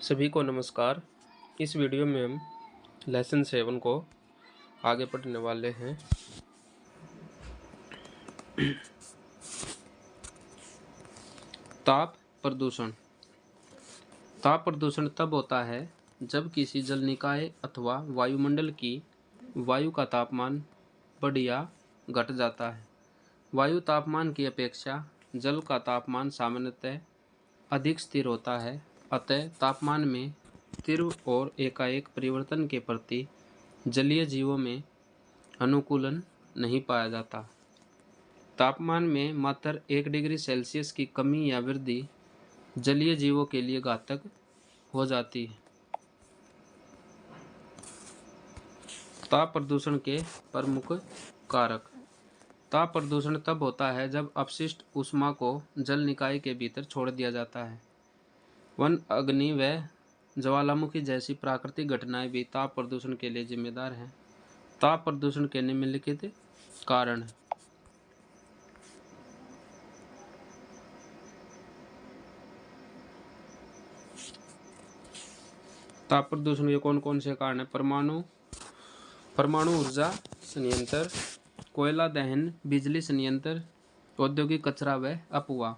सभी को नमस्कार। इस वीडियो में हम लेसन 7 को आगे पढ़ने वाले हैं। ताप प्रदूषण। ताप प्रदूषण तब होता है जब किसी जल निकाय अथवा वायुमंडल की वायु का तापमान बढ़ या घट जाता है। वायु तापमान की अपेक्षा जल का तापमान सामान्यतः अधिक स्थिर होता है, अतः तापमान में तीव्र और एकाएक परिवर्तन के प्रति जलीय जीवों में अनुकूलन नहीं पाया जाता। तापमान में मात्र 1 डिग्री सेल्सियस की कमी या वृद्धि जलीय जीवों के लिए घातक हो जाती है। ताप प्रदूषण के प्रमुख कारक। ताप प्रदूषण तब होता है जब अपशिष्ट ऊष्मा को जल निकाय के भीतर छोड़ दिया जाता है। वन, अग्नि व ज्वालामुखी जैसी प्राकृतिक घटनाएं भी ताप प्रदूषण के लिए जिम्मेदार हैं। ताप प्रदूषण के निम्नलिखित कारण। ताप प्रदूषण के कौन कौन से कारण हैं? परमाणु ऊर्जा संयंत्र, कोयला दहन, बिजली संयंत्र, औद्योगिक कचरा व अफवाह,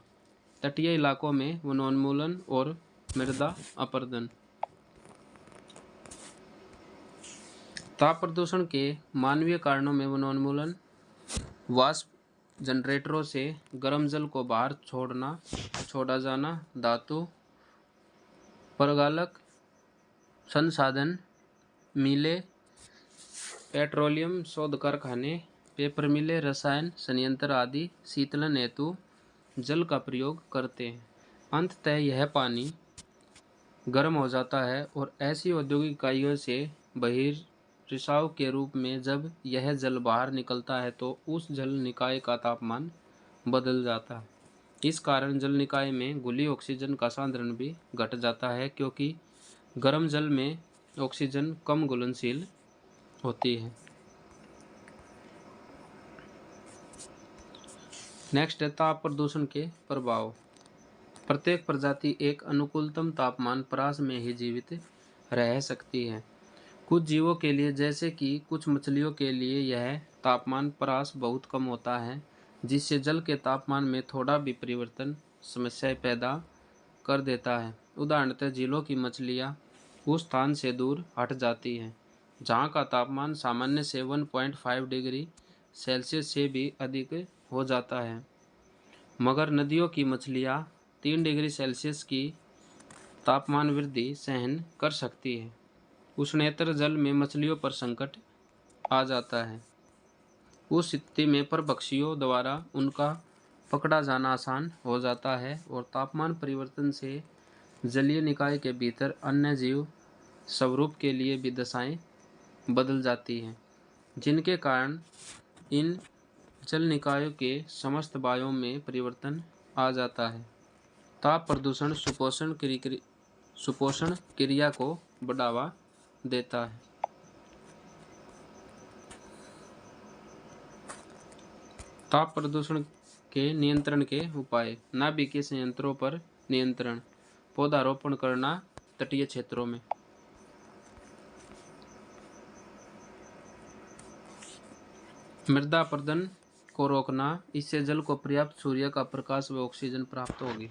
तटीय इलाकों में वनोन्मूलन और मृदा अपरदन। ताप प्रदूषण के मानवीय कारणों में वनोन्मूलन, वाष्प जनरेटरों से गर्म जल को बाहर छोड़ा जाना, धातु परगालक संसाधन, मिलें, पेट्रोलियम शोध कारखाने, पेपर मिलें, रसायन संयंत्र आदि शीतलन हेतु जल का प्रयोग करते हैं। अंततः यह पानी गर्म हो जाता है और ऐसी औद्योगिक इकाइयों से बहिर्रिसाव के रूप में जब यह जल बाहर निकलता है तो उस जल निकाय का तापमान बदल जाता है। इस कारण जल निकाय में घुली ऑक्सीजन का सांद्रण भी घट जाता है, क्योंकि गर्म जल में ऑक्सीजन कम घुलनशील होती है। नेक्स्ट है ताप प्रदूषण के प्रभाव। प्रत्येक प्रजाति एक अनुकूलतम तापमान परास में ही जीवित रह सकती है। कुछ जीवों के लिए, जैसे कि कुछ मछलियों के लिए, यह तापमान परास बहुत कम होता है, जिससे जल के तापमान में थोड़ा भी परिवर्तन समस्याएं पैदा कर देता है। उदाहरणतः झीलों की मछलियां उस स्थान से दूर हट जाती हैं जहां का तापमान सामान्य से 1.5 डिग्री सेल्सियस से भी अधिक हो जाता है, मगर नदियों की मछलियां 3 डिग्री सेल्सियस की तापमान वृद्धि सहन कर सकती है। उष्णेतर जल में मछलियों पर संकट आ जाता है। उस स्थिति में परभक्षियों द्वारा उनका पकड़ा जाना आसान हो जाता है और तापमान परिवर्तन से जलीय निकाय के भीतर अन्य जीव स्वरूप के लिए भी दशाएं बदल जाती हैं, जिनके कारण इन जल निकायों के समस्त वायुओं में परिवर्तन आ जाता है। ताप प्रदूषण सुपोषण क्रिया को बढ़ावा देता है। ताप प्रदूषण के नियंत्रण के उपाय। नाभिकीय संयंत्रों पर नियंत्रण, पौधारोपण करना तटीय क्षेत्रों में। मृदा अपरदन को रोकना, इससे जल को पर्याप्त सूर्य का प्रकाश व ऑक्सीजन प्राप्त होगी।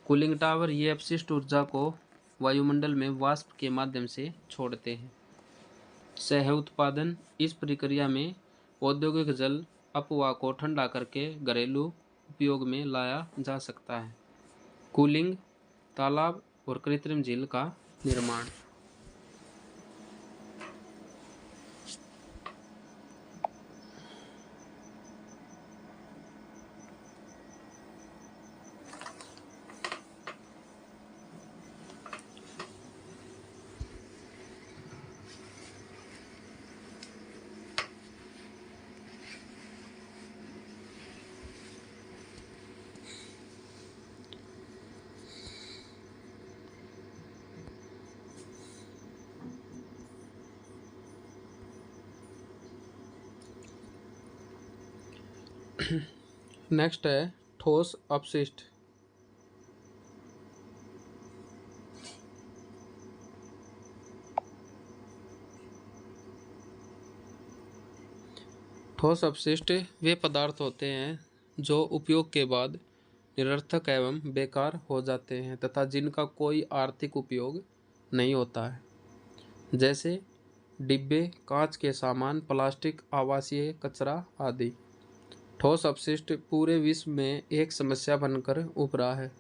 कूलिंग टावर, ये अपशिष्ट ऊर्जा को वायुमंडल में वाष्प के माध्यम से छोड़ते हैं। सह उत्पादन, इस प्रक्रिया में औद्योगिक जल अपवाह को ठंडा करके घरेलू उपयोग में लाया जा सकता है। कूलिंग, तालाब और कृत्रिम झील का निर्माण। नेक्स्ट है ठोस अपशिष्ट। ठोस अपशिष्ट वे पदार्थ होते हैं जो उपयोग के बाद निरर्थक एवं बेकार हो जाते हैं तथा जिनका कोई आर्थिक उपयोग नहीं होता है, जैसे डिब्बे, कांच के सामान, प्लास्टिक, आवासीय कचरा आदि। ठोस अपशिष्ट पूरे विश्व में एक समस्या बनकर उभरा है।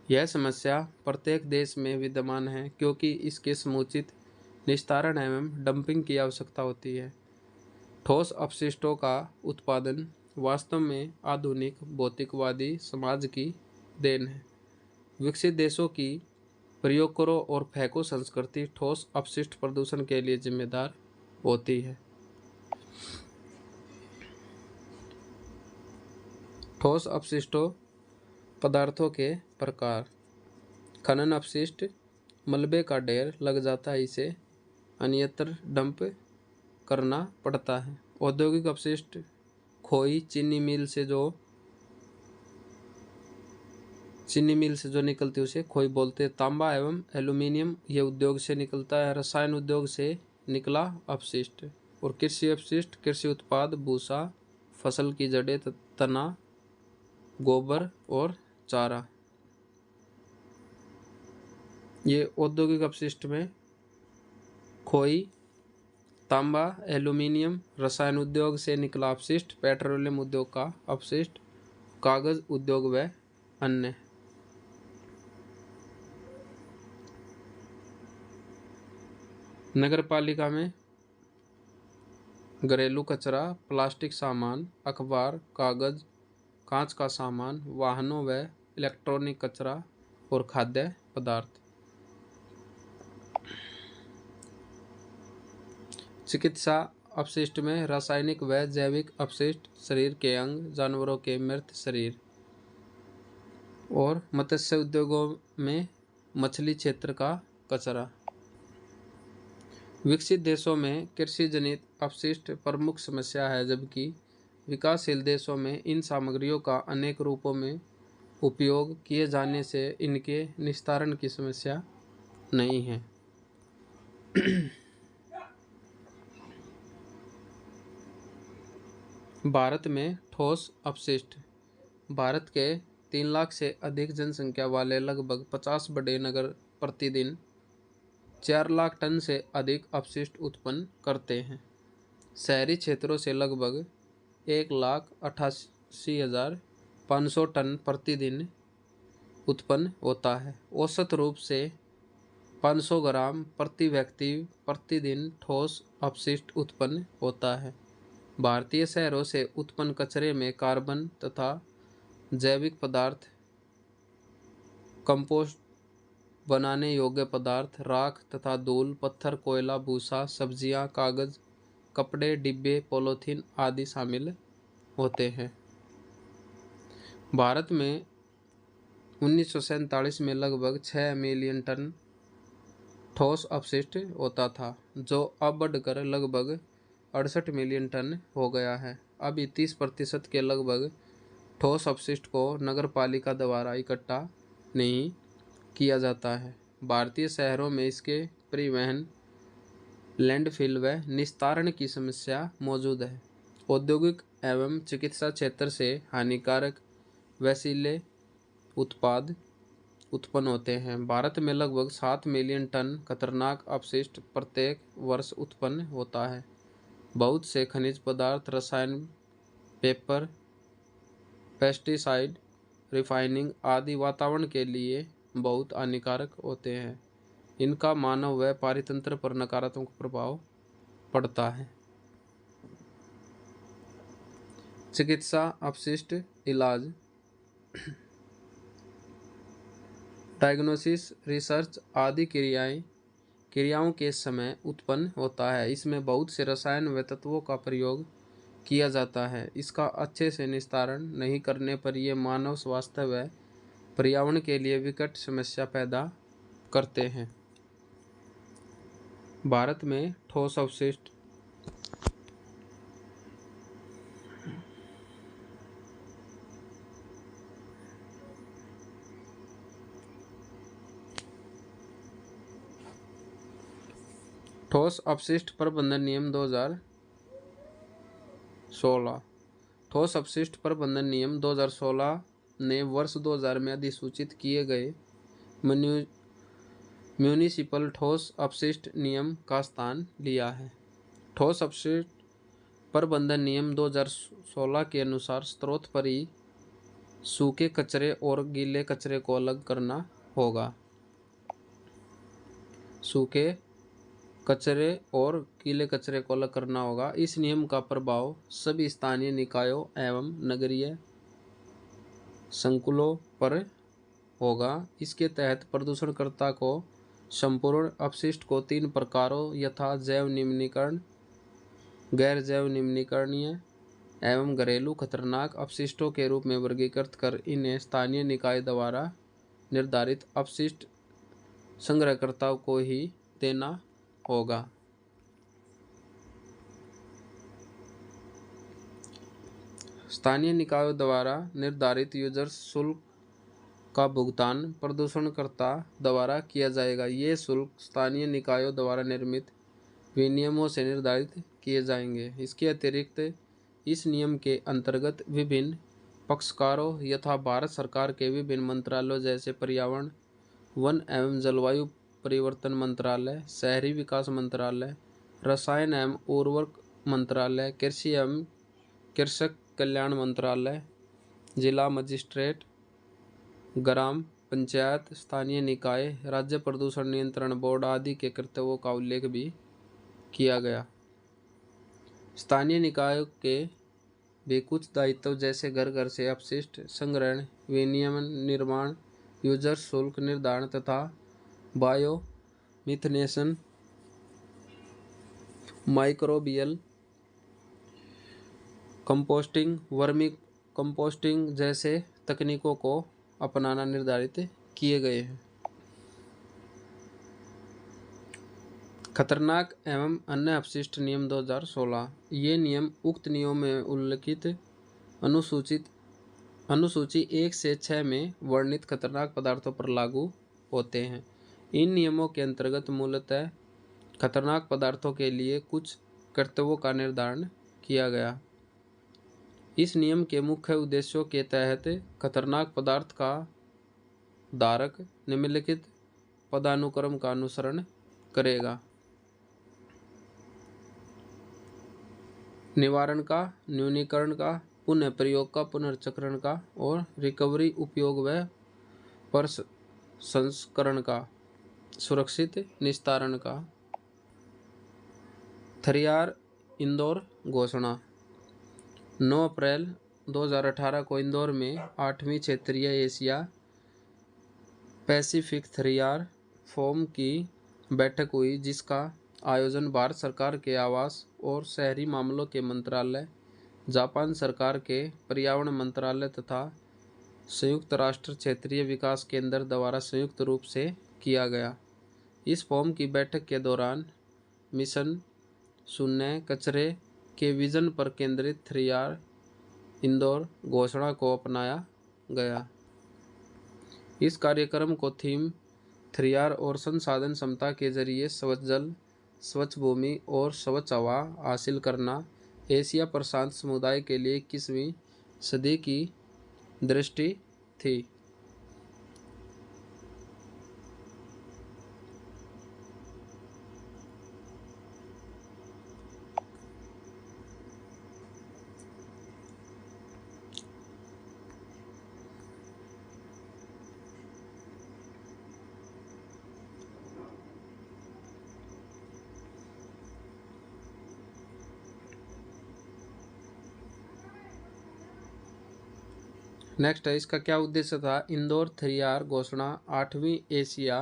यह समस्या प्रत्येक देश में विद्यमान है क्योंकि इसके समुचित निस्तारण एवं डंपिंग की आवश्यकता होती है। ठोस अपशिष्टों का उत्पादन वास्तव में आधुनिक भौतिकवादी समाज की देन है। विकसित देशों की प्रयोग करो और फेंको संस्कृति ठोस अपशिष्ट प्रदूषण के लिए जिम्मेदार होती है। ठोस अपशिष्टों पदार्थों के प्रकार। खनन अपशिष्ट, मलबे का ढेर लग जाता है, इसे अन्यत्र डंप करना पड़ता है। औद्योगिक अपशिष्ट, खोई, चीनी मिल से जो निकलती है उसे खोई बोलते हैं। तांबा एवं एल्यूमिनियम ये उद्योग से निकलता है। रसायन उद्योग से निकला अपशिष्ट। और कृषि अपशिष्ट, कृषि उत्पाद, भूसा, फसल की जड़ें, तना, गोबर और चारा। ये औद्योगिक अपशिष्ट में खोई, तांबा, एल्यूमिनियम, रसायन उद्योग से निकला अपशिष्ट, पेट्रोलियम उद्योग का अपशिष्ट, कागज उद्योग व अन्य। नगरपालिका में घरेलू कचरा, प्लास्टिक सामान, अखबार, कागज, कांच का सामान, वाहनों व इलेक्ट्रॉनिक कचरा और खाद्य पदार्थ। चिकित्सा अपशिष्ट में रासायनिक व जैविक अपशिष्ट, शरीर के अंग, जानवरों के मृत शरीर। और मत्स्य उद्योगों में मछली क्षेत्र का कचरा। विकसित देशों में कृषि जनित अपशिष्ट प्रमुख समस्या है, जबकि विकासशील देशों में इन सामग्रियों का अनेक रूपों में उपयोग किए जाने से इनके निस्तारण की समस्या नहीं है। भारत में ठोस अपशिष्ट। भारत के 3 लाख से अधिक जनसंख्या वाले लगभग 50 बड़े नगर प्रतिदिन 4 लाख टन से अधिक अपशिष्ट उत्पन्न करते हैं। शहरी क्षेत्रों से लगभग 1,88,500 टन प्रतिदिन उत्पन्न होता है। औसत रूप से 500 ग्राम प्रति व्यक्ति प्रतिदिन ठोस अपशिष्ट उत्पन्न होता है। भारतीय शहरों से उत्पन्न कचरे में कार्बन तथा जैविक पदार्थ, कंपोस्ट बनाने योग्य पदार्थ, राख तथा धूल, पत्थर, कोयला, भूसा, सब्जियां, कागज, कपड़े, डिब्बे, पॉलीथीन आदि शामिल होते हैं। भारत में 1947 में लगभग 6 मिलियन टन ठोस अपशिष्ट होता था, जो अब बढ़कर लगभग 68 मिलियन टन हो गया है। अभी 30% के लगभग ठोस अपशिष्ट को नगरपालिका द्वारा इकट्ठा नहीं किया जाता है। भारतीय शहरों में इसके परिवहन, लैंडफिल व निस्तारण की समस्या मौजूद है। औद्योगिक एवं चिकित्सा क्षेत्र से हानिकारक वैसीले उत्पाद उत्पन्न होते हैं। भारत में लगभग 7 मिलियन टन खतरनाक अपशिष्ट प्रत्येक वर्ष उत्पन्न होता है। बहुत से खनिज पदार्थ, रसायन, पेपर, पेस्टिसाइड, रिफाइनिंग आदि वातावरण के लिए बहुत हानिकारक होते हैं। इनका मानव व पारितंत्र पर नकारात्मक प्रभाव पड़ता है। चिकित्सा अपशिष्ट इलाज, डायग्नोसिस, रिसर्च आदि क्रियाओं के समय उत्पन्न होता है। इसमें बहुत से रसायन व तत्वों का प्रयोग किया जाता है। इसका अच्छे से निस्तारण नहीं करने पर यह मानव स्वास्थ्य व पर्यावरण के लिए विकट समस्या पैदा करते हैं। भारत में ठोस अपशिष्ट ठोस अपशिष्ट प्रबंधन नियम 2016 16 ठोस अपशिष्ट प्रबंधन नियम 2016 ने वर्ष 2000 में अधिसूचित किए गए म्यूनिसिपल ठोस अपशिष्ट नियम का स्थान लिया है। ठोस अपशिष्ट प्रबंधन नियम 2016 के अनुसार स्रोत पर ही सूखे कचरे और गीले कचरे को अलग करना होगा। सूखे कचरे और गीले कचरे को अलग करना होगा। इस नियम का प्रभाव सभी स्थानीय निकायों एवं नगरीय संकुलों पर होगा। इसके तहत प्रदूषणकर्ता को संपूर्ण अपशिष्ट को 3 प्रकारों यथा जैव निम्नीकरण, गैर जैव निम्नीकरणीय एवं घरेलू खतरनाक अपशिष्टों के रूप में वर्गीकृत कर इन्हें स्थानीय निकाय द्वारा निर्धारित अपशिष्ट संग्रहकर्ताओं को ही देना होगा। स्थानीय निकायों द्वारा निर्धारित यूजर शुल्क का भुगतान प्रदूषणकर्ता द्वारा किया जाएगा। ये शुल्क स्थानीय निकायों द्वारा निर्मित विनियमों से निर्धारित किए जाएंगे। इसके अतिरिक्त इस नियम के अंतर्गत विभिन्न पक्षकारों यथा भारत सरकार के विभिन्न मंत्रालयों जैसे पर्यावरण, वन एवं जलवायु परिवर्तन मंत्रालय, शहरी विकास मंत्रालय, रसायन एवं उर्वरक मंत्रालय, कृषि एवं कृषक कल्याण मंत्रालय, जिला मजिस्ट्रेट, ग्राम पंचायत, स्थानीय निकाय, राज्य प्रदूषण नियंत्रण बोर्ड आदि के कर्तव्यों का उल्लेख भी किया गया। स्थानीय निकायों के भी कुछ दायित्व जैसे घर घर से अपशिष्ट संग्रहण, विनियमन, निर्माण, यूजर शुल्क निर्धारण तथा biomethanation, microbial composting, vermicomposting जैसे तकनीकों को अपनाना निर्धारित किए गए हैं। खतरनाक एवं अन्य अपशिष्ट नियम 2016 ये नियम उक्त नियमों में उल्लिखित अनुसूची 1 से 6 में वर्णित खतरनाक पदार्थों पर लागू होते हैं। इन नियमों के अंतर्गत मूलतः खतरनाक पदार्थों के लिए कुछ कर्तव्यों का निर्धारण किया गया। इस नियम के मुख्य उद्देश्यों के तहत खतरनाक पदार्थ का धारक निम्नलिखित पदानुक्रम का अनुसरण करेगा: निवारण का, न्यूनीकरण का, पुनः प्रयोग का, पुनर्चक्रण का और रिकवरी, उपयोग व प्रसंस्करण का, सुरक्षित निस्तारण का। थरियार इंदौर घोषणा 9 अप्रैल 2018 को इंदौर में 8वीं क्षेत्रीय एशिया पैसिफिक थरियार फोरम की बैठक हुई, जिसका आयोजन भारत सरकार के आवास और शहरी मामलों के मंत्रालय, जापान सरकार के पर्यावरण मंत्रालय तथा संयुक्त राष्ट्र क्षेत्रीय विकास केंद्र द्वारा संयुक्त रूप से किया गया। इस फोरम की बैठक के दौरान मिशन शून्य कचरे के विजन पर केंद्रित थरियार इंदौर घोषणा को अपनाया गया। इस कार्यक्रम को थीम थरियार और संसाधन क्षमता के जरिए स्वच्छ जल, स्वच्छ भूमि और स्वच्छ हवा हासिल करना एशिया प्रशांत समुदाय के लिए 21वीं सदी की दृष्टि थी। नेक्स्ट है, इसका क्या उद्देश्य था? इंदौर थरियार घोषणा 8वीं एशिया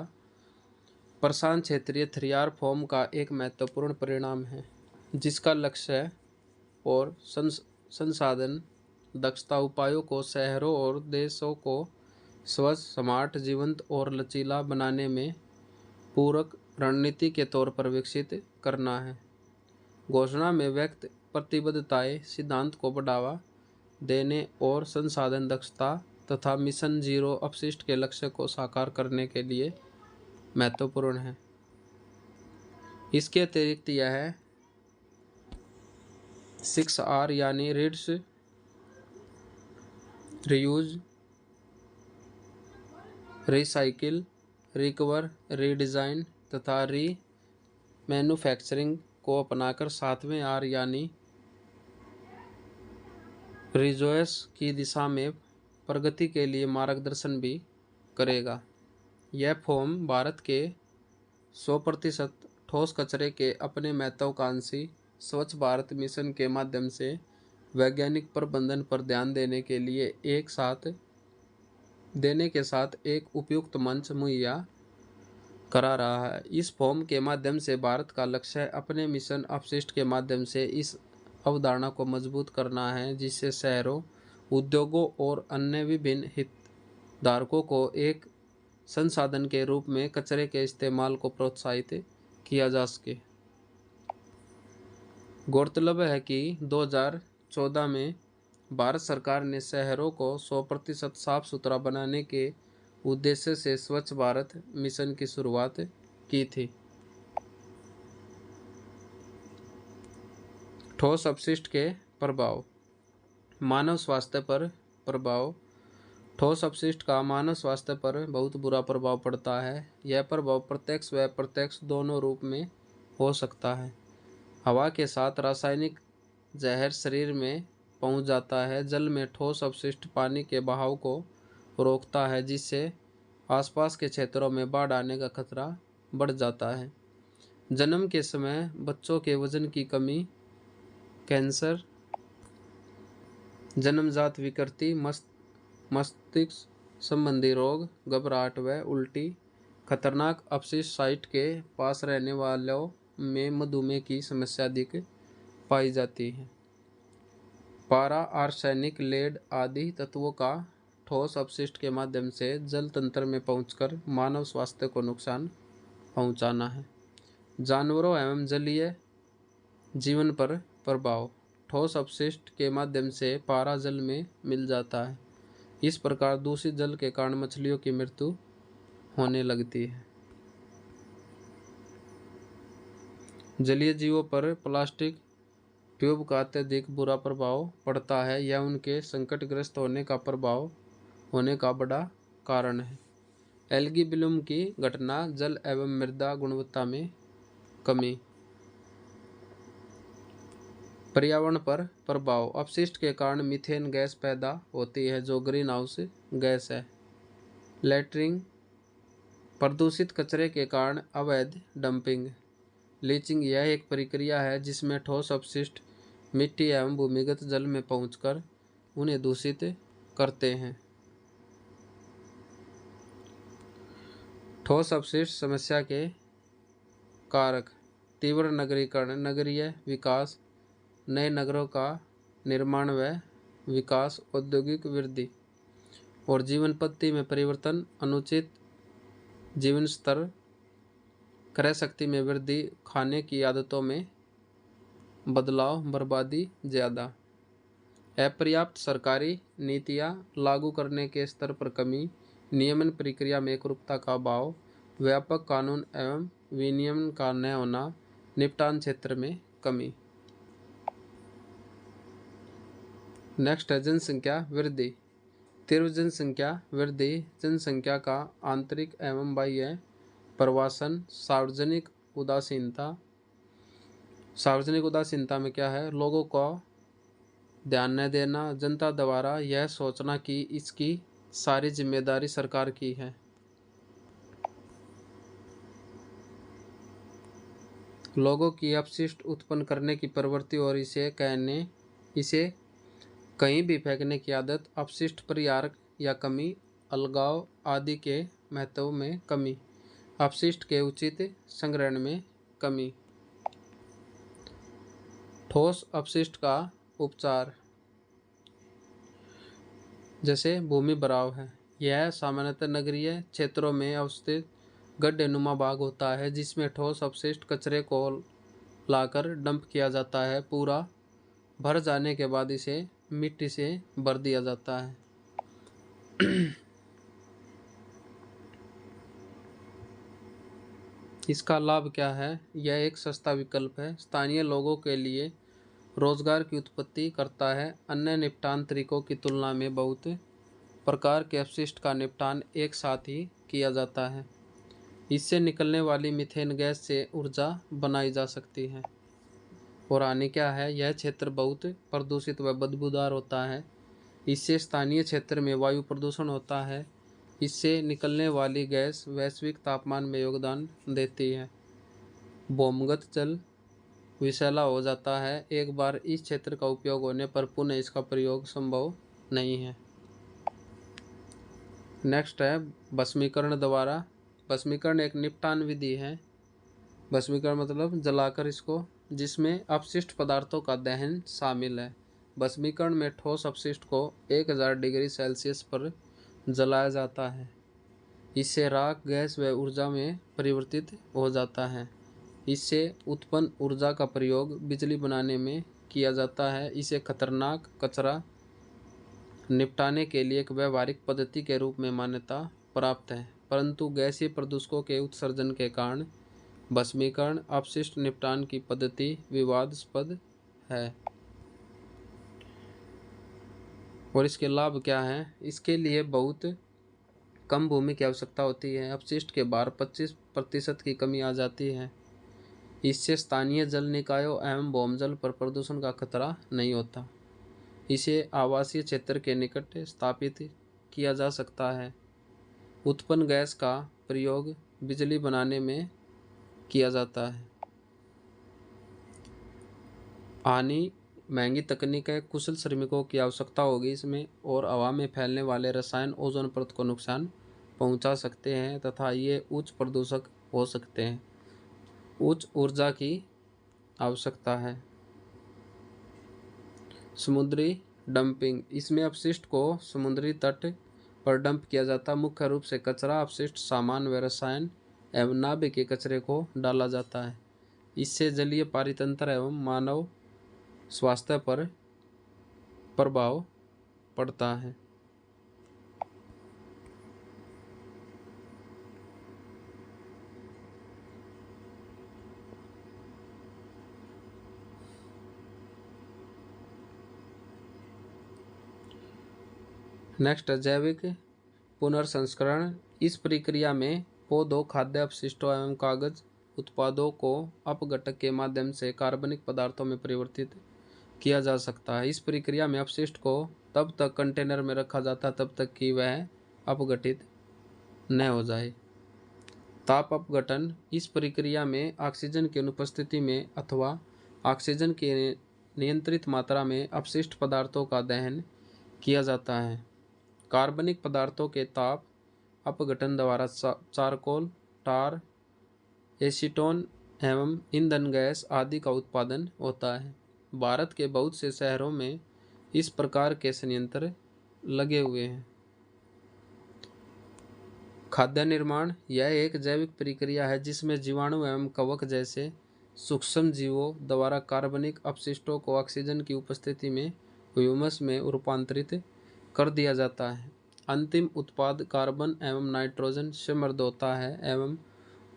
प्रशांत क्षेत्रीय थरियार फोरम का एक महत्वपूर्ण परिणाम है, जिसका लक्ष्य और संसाधन दक्षता उपायों को शहरों और देशों को स्वच्छ, स्मार्ट, जीवंत और लचीला बनाने में पूरक रणनीति के तौर पर विकसित करना है। घोषणा में व्यक्त प्रतिबद्धताएं सिद्धांत को बढ़ावा देने और संसाधन दक्षता तथा मिशन जीरो अपशिष्ट के लक्ष्य को साकार करने के लिए महत्वपूर्ण है। इसके अतिरिक्त यह 6R यानी reads, reuse, recycle, recover, redesign तथा री मैन्युफैक्चरिंग को अपनाकर 7वें R यानी रिजोएस की दिशा में प्रगति के लिए मार्गदर्शन भी करेगा। यह फॉर्म भारत के 100% ठोस कचरे के अपने महत्वाकांक्षी स्वच्छ भारत मिशन के माध्यम से वैज्ञानिक प्रबंधन पर ध्यान देने के साथ एक उपयुक्त मंच मुहैया करा रहा है। इस फॉर्म के माध्यम से भारत का लक्ष्य है अपने मिशन अपशिष्ट के माध्यम से इस अवधारणा को मजबूत करना है, जिससे शहरों, उद्योगों और अन्य विभिन्न हितधारकों को एक संसाधन के रूप में कचरे के इस्तेमाल को प्रोत्साहित किया जा सके। गौरतलब है कि 2014 में भारत सरकार ने शहरों को 100% साफ सुथरा बनाने के उद्देश्य से स्वच्छ भारत मिशन की शुरुआत की थी। ठोस अपशिष्ट के प्रभाव। मानव स्वास्थ्य पर प्रभाव। ठोस अपशिष्ट का मानव स्वास्थ्य पर बहुत बुरा प्रभाव पड़ता है। यह प्रभाव प्रत्यक्ष व अप्रत्यक्ष दोनों रूप में हो सकता है। हवा के साथ रासायनिक जहर शरीर में पहुंच जाता है। जल में ठोस अपशिष्ट पानी के बहाव को रोकता है, जिससे आसपास के क्षेत्रों में बाढ़ आने का खतरा बढ़ जाता है। जन्म के समय बच्चों के वजन की कमी, कैंसर, जन्मजात विकृति, मस्तिष्क संबंधी रोग, घबराहट व उल्टी। खतरनाक अपशिष्ट साइट के पास रहने वालों में मधुमेह की समस्या अधिक पाई जाती है। पारा, आर्सेनिक, लेड आदि तत्वों का ठोस अपशिष्ट के माध्यम से जल तंत्र में पहुंचकर मानव स्वास्थ्य को नुकसान पहुंचाना है। जानवरों एवं जलीय जीवन पर प्रभाव। ठोस अपशिष्ट के माध्यम से पारा जल में मिल जाता है। इस प्रकार दूषित जल के कारण मछलियों की मृत्यु होने लगती है। जलीय जीवों पर प्लास्टिक ट्यूब का अत्यधिक बुरा प्रभाव पड़ता है। यह उनके संकटग्रस्त होने का बड़ा कारण है। एल्गी ब्लूम की घटना, जल एवं मृदा गुणवत्ता में कमी। पर्यावरण पर प्रभाव। अपशिष्ट के कारण मीथेन गैस पैदा होती है, जो ग्रीन हाउस गैस है। लेटरिंग, प्रदूषित कचरे के कारण अवैध डंपिंग। लीचिंग, यह एक प्रक्रिया है जिसमें ठोस अपशिष्ट मिट्टी एवं भूमिगत जल में पहुंचकर उन्हें दूषित करते हैं। ठोस अपशिष्ट समस्या के कारक। तीव्र नगरीकरण, नगरीय विकास, नए नगरों का निर्माण व विकास, औद्योगिक वृद्धि और जीवन पद्धति में परिवर्तन, अनुचित जीवन स्तर, क्रय शक्ति में वृद्धि, खाने की आदतों में बदलाव, बर्बादी ज़्यादा। अपर्याप्त सरकारी नीतियाँ लागू करने के स्तर पर कमी, नियमन प्रक्रिया में एकरूपता का अभाव, व्यापक कानून एवं विनियमन का न होना, निपटान क्षेत्र में कमी। नेक्स्ट है जनसंख्या वृद्धि। तीव्र जनसंख्या वृद्धि, जनसंख्या का आंतरिक एवं बाह्य प्रवासन। सार्वजनिक उदासीनता। सार्वजनिक उदासीनता में क्या है? लोगों को ध्यान न देना, जनता द्वारा यह सोचना कि इसकी सारी जिम्मेदारी सरकार की है। लोगों की अपशिष्ट उत्पन्न करने की प्रवृत्ति और इसे कहीं भी फेंकने की आदत, अपशिष्ट परिहार या कमी, अलगाव आदि के महत्व में कमी, अपशिष्ट के उचित संग्रहण में कमी। ठोस अपशिष्ट का उपचार, जैसे भूमि भराव है। यह सामान्यतः नगरीय क्षेत्रों में अवस्थित गड्ढेनुमा भाग होता है, जिसमें ठोस अपशिष्ट कचरे को लाकर डंप किया जाता है। पूरा भर जाने के बाद इसे मिट्टी से भर दिया जाता है। इसका लाभ क्या है? यह एक सस्ता विकल्प है। स्थानीय लोगों के लिए रोजगार की उत्पत्ति करता है। अन्य निपटान तरीकों की तुलना में बहुत प्रकार के अपशिष्ट का निपटान एक साथ ही किया जाता है। इससे निकलने वाली मीथेन गैस से ऊर्जा बनाई जा सकती है। और हानि क्या है? यह क्षेत्र बहुत प्रदूषित व बदबूदार होता है। इससे स्थानीय क्षेत्र में वायु प्रदूषण होता है। इससे निकलने वाली गैस वैश्विक तापमान में योगदान देती है। भूमिगत जल विषैला हो जाता है। एक बार इस क्षेत्र का उपयोग होने पर पुनः इसका प्रयोग संभव नहीं है। नेक्स्ट है भस्मीकरण द्वारा। भस्मीकरण एक निपटान विधि है। भस्मीकरण मतलब जलाकर इसको, जिसमें अपशिष्ट पदार्थों का दहन शामिल है। भस्मीकरण में ठोस अपशिष्ट को 1000 डिग्री सेल्सियस पर जलाया जाता है। इससे राख, गैस व ऊर्जा में परिवर्तित हो जाता है। इससे उत्पन्न ऊर्जा का प्रयोग बिजली बनाने में किया जाता है। इसे खतरनाक कचरा निपटाने के लिए एक व्यावहारिक पद्धति के रूप में मान्यता प्राप्त है, परंतु गैसीय प्रदूषकों के उत्सर्जन के कारण भस्मीकरण अपशिष्ट निपटान की पद्धति विवादास्पद है। और इसके लाभ क्या हैं? इसके लिए बहुत कम भूमि की आवश्यकता होती है। अपशिष्ट के बाहर 25% की कमी आ जाती है। इससे स्थानीय जल निकायों एवं भूजल पर प्रदूषण का खतरा नहीं होता। इसे आवासीय क्षेत्र के निकट स्थापित किया जा सकता है। उत्पन्न गैस का प्रयोग बिजली बनाने में किया जाता है। हानि महंगी तकनीक है, कुशल श्रमिकों की आवश्यकता होगी इसमें, और हवा में फैलने वाले रसायन ओजोन परत को नुकसान पहुंचा सकते हैं तथा ये उच्च प्रदूषक हो सकते हैं। उच्च ऊर्जा की आवश्यकता है। समुद्री डंपिंग, इसमें अपशिष्ट को समुद्री तट पर डंप किया जाता है। मुख्य रूप से कचरा, अपशिष्ट सामान व रसायन एवं नाभिकीय कचरे को डाला जाता है। इससे जलीय पारितंत्र एवं मानव स्वास्थ्य पर प्रभाव पड़ता है। नेक्स्ट है जैविक पुनर्संस्करण। इस प्रक्रिया में पौधों, खाद्य अपशिष्टों एवं कागज उत्पादों को अपघटक के माध्यम से कार्बनिक पदार्थों में परिवर्तित किया जा सकता है। इस प्रक्रिया में अपशिष्ट को तब तक कंटेनर में रखा जाता है तब तक कि वह अपघटित न हो जाए। ताप अपघटन, इस प्रक्रिया में ऑक्सीजन की अनुपस्थिति में अथवा ऑक्सीजन की नियंत्रित मात्रा में अपशिष्ट पदार्थों का दहन किया जाता है। कार्बनिक पदार्थों के ताप अपघटन द्वारा चारकोल, टार, एसीटोन एवं ईंधन गैस आदि का उत्पादन होता है। भारत के बहुत से शहरों में इस प्रकार के संयंत्र लगे हुए हैं। खाद्य निर्माण, यह एक जैविक प्रक्रिया है जिसमें जीवाणु एवं कवक जैसे सूक्ष्म जीवों द्वारा कार्बनिक अपशिष्टों को ऑक्सीजन की उपस्थिति में ह्यूमस में रूपांतरित कर दिया जाता है। अंतिम उत्पाद कार्बन एवं नाइट्रोजन समृद्ध होता है एवं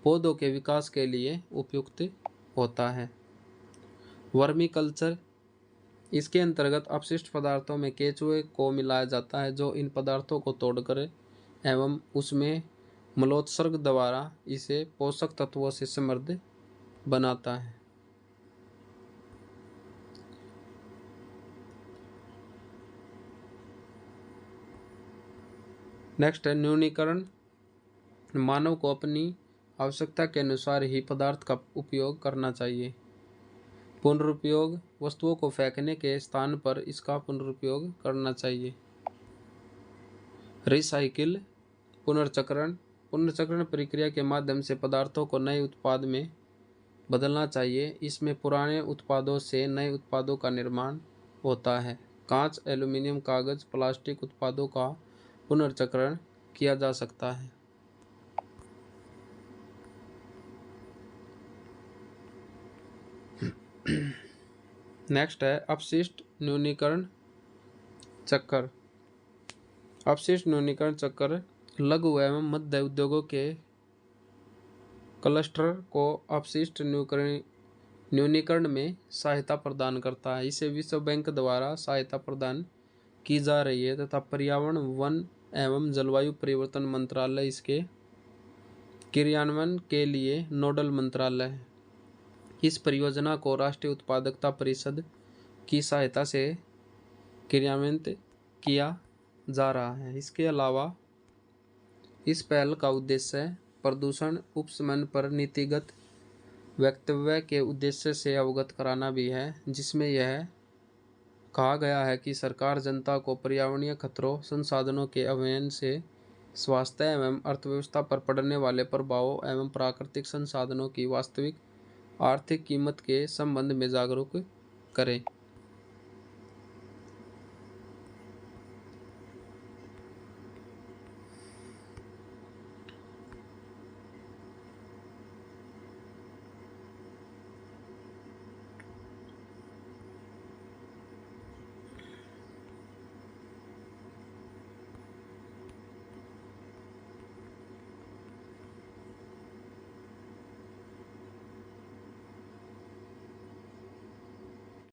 पौधों के विकास के लिए उपयुक्त होता है। वर्मी कल्चर, इसके अंतर्गत अपशिष्ट पदार्थों में केंचुए को मिलाया जाता है जो इन पदार्थों को तोड़कर एवं उसमें मलोत्सर्ग द्वारा इसे पोषक तत्वों से समृद्ध बनाता है। नेक्स्ट है न्यूनीकरण। मानव को अपनी आवश्यकता के अनुसार ही पदार्थ का उपयोग करना चाहिए। पुनरुपयोग, वस्तुओं को फेंकने के स्थान पर इसका पुनरुपयोग करना चाहिए। रिसाइकिल, पुनर्चक्रण, पुनर्चक्रण प्रक्रिया के माध्यम से पदार्थों को नए उत्पाद में बदलना चाहिए। इसमें पुराने उत्पादों से नए उत्पादों का निर्माण होता है। कांच, एल्यूमीनियम, कागज, प्लास्टिक उत्पादों का पुनर्चक्रण किया जा सकता है। नेक्स्ट है अपशिष्ट न्यूनीकरण चक्र। अपशिष्ट न्यूनीकरण चक्र लघु एवं मध्य उद्योगों के क्लस्टर को अपशिष्ट न्यूनीकरण में सहायता प्रदान करता है। इसे विश्व बैंक द्वारा सहायता प्रदान की जा रही है तथा पर्यावरण, वन एवं जलवायु परिवर्तन मंत्रालय इसके क्रियान्वयन के लिए नोडल मंत्रालय है। इस परियोजना को राष्ट्रीय उत्पादकता परिषद की सहायता से क्रियान्वित किया जा रहा है। इसके अलावा इस पहल का उद्देश्य प्रदूषण उपशमन पर नीतिगत वक्तव्य के उद्देश्य से अवगत कराना भी है, जिसमें यह कहा गया है कि सरकार जनता को पर्यावरणीय खतरों, संसाधनों के अवनयन से स्वास्थ्य एवं अर्थव्यवस्था पर पड़ने वाले प्रभावों एवं प्राकृतिक संसाधनों की वास्तविक आर्थिक कीमत के संबंध में जागरूक करें।